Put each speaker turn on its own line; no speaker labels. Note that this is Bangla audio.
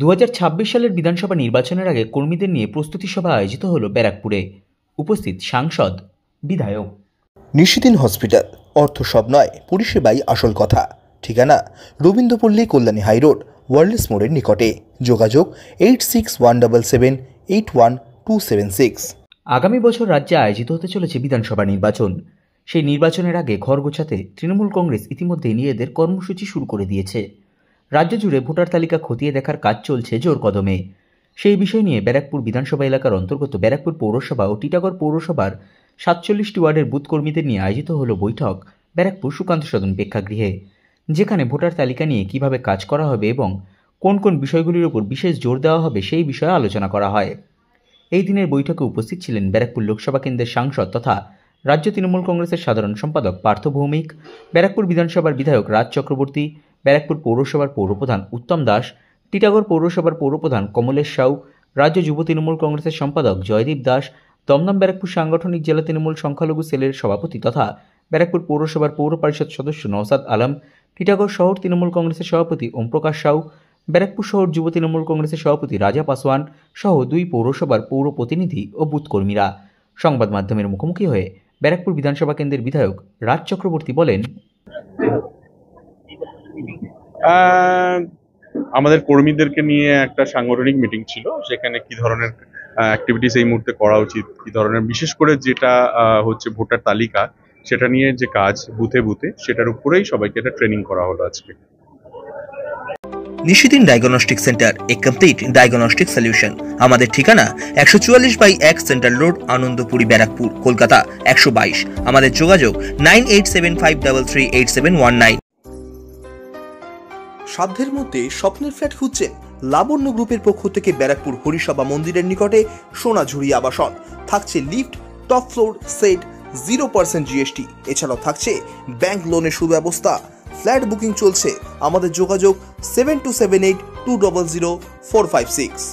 2026 সালের বিধানসভা নির্বাচনের আগে কর্মীদের নিয়ে প্রস্তুতি সভা আয়োজিত হলো ব্যারাকপুরে। উপস্থিত সাংসদ, বিধায়ক।
নিশিদিন হসপিটাল, অর্থ সব নয়, পরিষেবাই আসল কথা। ঠিকানা রবীন্দ্রপল্লী, কল্যাণী হাইরোড, ওয়ার্ল্ডস মোড়ের নিকটে। যোগাযোগ 8617781276।
আগামী বছর রাজ্যে আয়োজিত হতে চলেছে বিধানসভা নির্বাচন। সেই নির্বাচনের আগে ঘর গোছাতে তৃণমূল কংগ্রেস ইতিমধ্যে নিজেদের কর্মসূচি শুরু করে দিয়েছে। রাজ্য জুড়ে ভোটার তালিকা খতিয়ে দেখার কাজ চলছে জোর কদমে। সেই বিষয় নিয়ে ব্যারাকপুর বিধানসভা এলাকার অন্তর্গত ব্যারাকপুর পৌরসভা ও টিটাগড় পৌরসভার 47টি ওয়ার্ডের বুথ কর্মীদের নিয়ে আয়োজিত হলো বৈঠক ব্যারাকপুর সুকান্ত সদন প্রেক্ষাগৃহে, যেখানে ভোটার তালিকা নিয়ে কিভাবে কাজ করা হবে এবং কোন কোন বিষয়গুলির উপর বিশেষ জোর দেওয়া হবে সেই বিষয়ে আলোচনা করা হয়। এই দিনের বৈঠকে উপস্থিত ছিলেন ব্যারাকপুর লোকসভা কেন্দ্রের সাংসদ তথা রাজ্য তৃণমূল কংগ্রেসের সাধারণ সম্পাদক পার্থ ভৌমিক, ব্যারাকপুর বিধানসভার বিধায়ক রাজ চক্রবর্তী, ব্যারাকপুর পৌরসভার পৌরপ্রধান উত্তম দাস, টিটাগড় পৌরসভার পৌরপ্রধান কমলেশ সাউ, রাজ্য যুব তৃণমূল কংগ্রেসের সম্পাদক জয়দীপ দাস, দমদম ব্যারাকপুর সাংগঠনিক জেলা তৃণমূল সংখ্যালঘু সেলের সভাপতি তথা ব্যারাকপুর পৌরসভার পৌর পরিষদ সদস্য নওসাদ আলম, টিটাগড় শহর তৃণমূল কংগ্রেসের সভাপতি ওমপ্রকাশ সাউ, ব্যারাকপুর শহর যুব তৃণমূল কংগ্রেসের সভাপতি রাজা পাসওয়ান সহ 2 পৌরসভার পৌর প্রতিনিধি ও বুথ কর্মীরা সংবাদ মাধ্যমের মুখোমুখি হয়ে ব্যারাকপুর বিধানসভা কেন্দ্রের বিধায়ক রাজ চক্রবর্তী বলেন,
আমাদের কর্মীদেরকে নিয়ে একটা সাংগঠনিক মিটিং ছিল, সেখানে কি ধরনের অ্যাক্টিভিটিস এই মুহূর্তে করা উচিত, কি ধরনের বিশেষ করে যেটা হচ্ছে ভোটার তালিকা, সেটা নিয়ে যে কাজ বুথে বুথে, সেটার উপরেই সবাইকে একটা ট্রেনিং করা হলো আজকে।
নিশিদিন ডায়াগনস্টিক সেন্টার, এ কমপ্লিট ডায়াগনস্টিক সলিউশন। আমাদের ঠিকানা 144/1 সেন্ট্রাল রোড, আনন্দপুরি, ব্যারাকপুর, কলকাতা 122। আমাদের যোগাযোগ 9875338719। সাধ্যের মধ্যে স্বপ্নের ফ্ল্যাট খুঁজছেন? লাবণ্য গ্রুপের পক্ষ থেকে ব্যারাকপুর হরিসভা মন্দিরের নিকটে সোনাঝুরি আবাসন। থাকছে lift, top floor, set, 0% GST। এছাড়াও থাকছে ব্যাংক লোনের সুব্যবস্থা। ফ্ল্যাট বুকিং চলছে। আমাদের যোগাযোগ 7278200456।